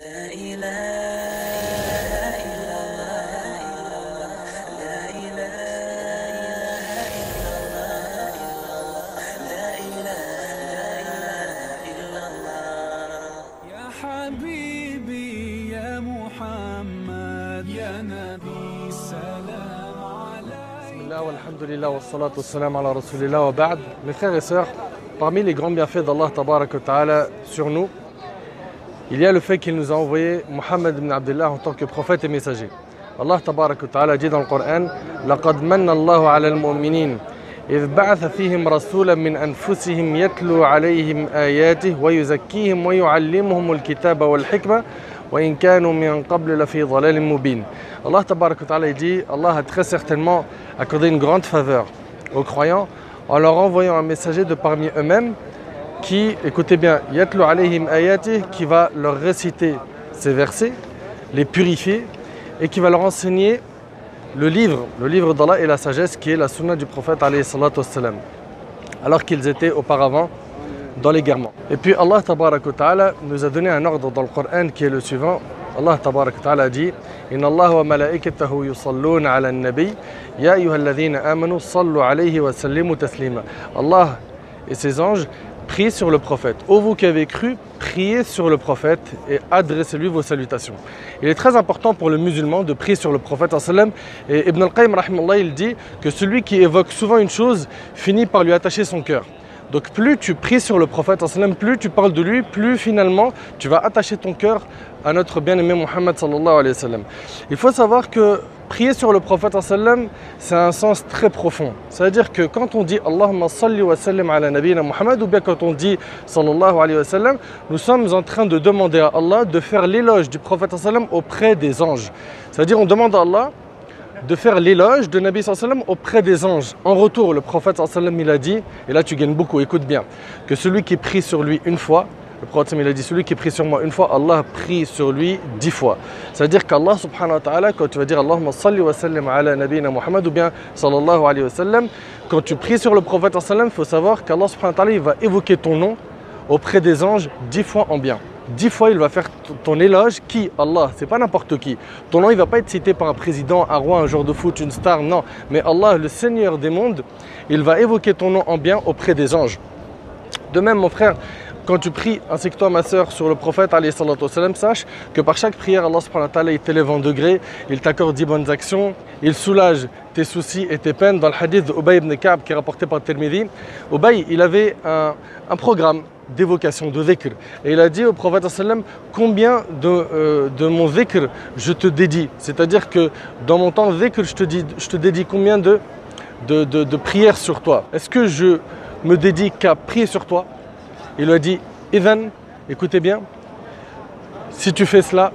لا إله إلا الله لا إله إلا الله لا إله إلا الله يا حبيبي يا محمد يا نبي السلام عليك. بسم الله والحمد لله والصلاة والسلام على رسول الله وبعد. Mes frères et sœurs, parmi les grands bienfaits d'Allah Tabarak wa Ta'ala sur nous, il y a le fait qu'il nous a envoyé Muhammad ibn Abdullah en tant que prophète et messager. Allah Tabarak wa Ta'ala dit dans le Coran: لقد من الله على المؤمنين إذ بعث فيهم رسولا من أنفسهم يتلو عليهم آياته ويزكيهم ويعلمهم الكتاب والحكمة وإن كانوا من قبل لفي ضلال مبين. Allah Tabarak wa Ta'ala dit: Allah a très certainement accordé une grande faveur aux croyants en leur envoyant un messager de parmi eux-mêmes qui, écoutez bien, yatlu alayhim ayati, qui va leur réciter ces versets, les purifier et qui va leur enseigner le livre d'Allah et la sagesse qui est la sunna du prophète alayhi salatu wassalam, alors qu'ils étaient auparavant dans l'égarement. Et puis Allah Tabarak wa Ta'ala nous a donné un ordre dans le Coran qui est le suivant. Allah Tabarak wa Ta'ala dit: Inna Allah wa malaikatahu yusalluna ala an-nabi ya ayyuhalladhina amanu sallu alayhi wa sallimu taslima. Allah et ses anges prient sur le prophète. Ô vous qui avez cru, priez sur le prophète et adressez-lui vos salutations. Il est très important pour le musulman de prier sur le prophète sallam. Et Ibn al-Qayyim rahimahullah, il dit que celui qui évoque souvent une chose finit par lui attacher son cœur. Donc plus tu pries sur le prophète sallam, plus tu parles de lui, plus finalement tu vas attacher ton cœur à notre bien-aimé Muhammad sallallahu alayhi wa sallam. Il faut savoir que prier sur le prophète sallam, c'est un sens très profond. C'est-à-dire que quand on dit Allahumma salli wa sallim ala nabiyina Muhammad, ou bien quand on dit sallallahu alayhi wa sallam, nous sommes en train de demander à Allah de faire l'éloge du prophète sallam auprès des anges. C'est-à-dire on demande à Allah de faire l'éloge de Nabi sallam auprès des anges. En retour, le prophète sallam il a dit, et là tu gagnes beaucoup, écoute bien, que celui qui prie sur lui une fois, le prophète il a dit, celui qui prie sur moi une fois, Allah prie sur lui 10 fois. C'est-à-dire qu'Allah subhanahu wa ta'ala, quand tu vas dire Allahumma salli wa sallim ala nabiyina Muhammad ou bien sallallahu alayhi wa sallam, quand tu pries sur le prophète sallam, il faut savoir qu'Allah subhanahu wa ta'ala il va évoquer ton nom auprès des anges 10 fois en bien. 10 fois il va faire ton éloge. Qui? Allah, c'est pas n'importe qui. Ton nom il va pas être cité par un président, un roi, un joueur de foot, une star, non. Mais Allah, le Seigneur des mondes, il va évoquer ton nom en bien auprès des anges. De même mon frère, quand tu pries, ainsi que toi ma soeur, sur le prophète alayhi salatu wassalam, sache que par chaque prière, Allah subhanahu wa ta'ala il t'élève en degré, il t'accorde 10 bonnes actions, il soulage tes soucis et tes peines. Dans le hadith d'Ubay ibn Ka'b qui est rapporté par Tirmidhi, Ubay il avait un programme d'évocation, de dhikr. Et il a dit au prophète sallam: combien de mon dhikr je te dédie. C'est-à-dire que dans mon temps dhikr, je te dédie combien de prières sur toi. Est-ce que je me dédie qu'à prier sur toi? Il lui a dit: Idhan, écoutez bien, si tu fais cela,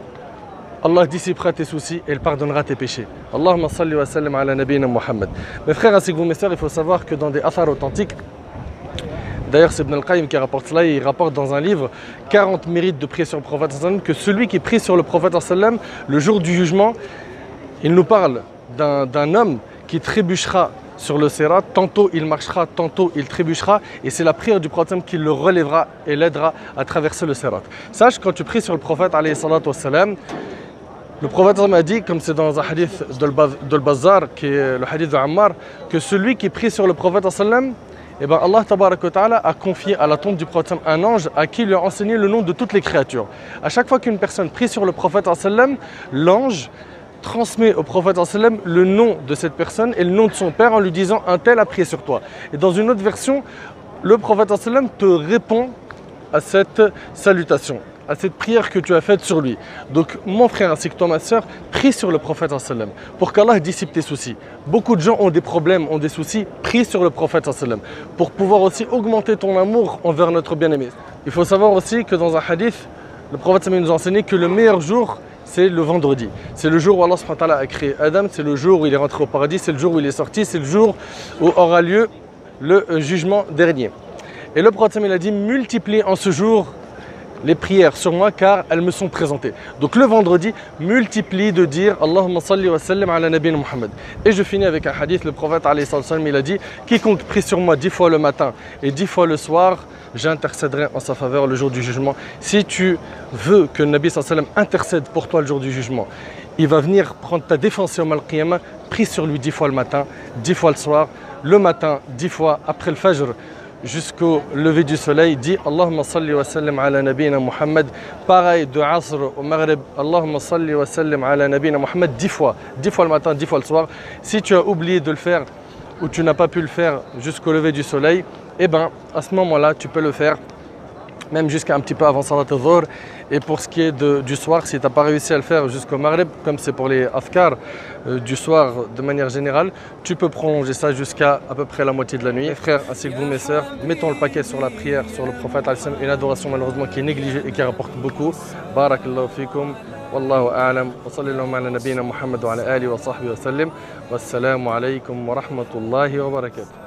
Allah dissipera tes soucis et il pardonnera tes péchés. Allahumma salli wa sallim ala nabiyina Muhammad. Mes frères ainsi que vous mes sœurs, il faut savoir que dans des athars authentiques, d'ailleurs c'est Ibn al-Qayyim qui rapporte cela, il rapporte dans un livre 40 mérites de prier sur le prophète sallam, que celui qui prie sur le prophète sallam, le jour du jugement, il nous parle d'un homme qui trébuchera sur le Sirat, tantôt il marchera, tantôt il trébuchera, et c'est la prière du prophète qui le relèvera et l'aidera à traverser le Sirat. Sache, quand tu pries sur le prophète alayhi salatu wassalam, le prophète a dit, comme c'est dans un hadith de Bazzar, qui est le hadith de Ammar, que celui qui prie sur le prophète sallam, eh ben Allah Tabarak wa Ta'ala a confié à la tombe du prophète un ange à qui il a enseigné le nom de toutes les créatures. À chaque fois qu'une personne prie sur le prophète sallam, l'ange transmet au prophète sallam le nom de cette personne et le nom de son père en lui disant: un tel a prié sur toi. Et dans une autre version, le prophète sallam te répond à cette salutation, à cette prière que tu as faite sur lui. Donc mon frère ainsi que toi ma soeur, prie sur le prophète sallam pour qu'Allah dissipe tes soucis. Beaucoup de gens ont des problèmes, ont des soucis, prie sur le prophète sallam pour pouvoir aussi augmenter ton amour envers notre bien-aimé. Il faut savoir aussi que dans un hadith, le prophète sallam nous a enseigné que le meilleur jour, c'est le vendredi. C'est le jour où Allah subhanahu wa ta'ala a créé Adam, c'est le jour où il est rentré au paradis, c'est le jour où il est sorti, c'est le jour où aura lieu le jugement dernier. Et le prophète il a dit: multiplie en ce jour les prières sur moi car elles me sont présentées. Donc le vendredi, multiplie de dire Allahumma salli wa sallim ala nabina Muhammad. Et je finis avec un hadith, le prophète alayhi sallam, il a dit quiconque prie sur moi 10 fois le matin et 10 fois le soir, j'intercéderai en sa faveur le jour du jugement. Si tu veux que le Nabi sallam intercède pour toi le jour du jugement, il va venir prendre ta défense au al-Qiyamah, prie sur lui 10 fois le matin, 10 fois le soir, le matin 10 fois après le Fajr, jusqu'au lever du soleil, dit Allahumma salli wa sallim ala nabina Muhammad. Pareil de Asr au Maghrib, Allahumma salli wa sallim ala nabina Muhammad 10 fois le matin, 10 fois le soir. Si tu as oublié de le faire ou tu n'as pas pu le faire jusqu'au lever du soleil, eh bien à ce moment-là, tu peux le faire même jusqu'à un petit peu avant Salat al-Dhuhr. Et pour ce qui est du soir, si tu n'as pas réussi à le faire jusqu'au Maghrib, comme c'est pour les Afkar du soir de manière générale, tu peux prolonger ça jusqu'à à peu près la moitié de la nuit. Mes frères, ainsi que vous mes sœurs, mettons le paquet sur la prière, sur le prophète, une adoration malheureusement qui est négligée et qui rapporte beaucoup. Barakallahu fikum, wallahu a'lam, wa sallallahu ala nabina Muhammad wa ala alihi wa sahbihi wa sallim, wassalamu alaykum wa rahmatullahi wa barakatuh.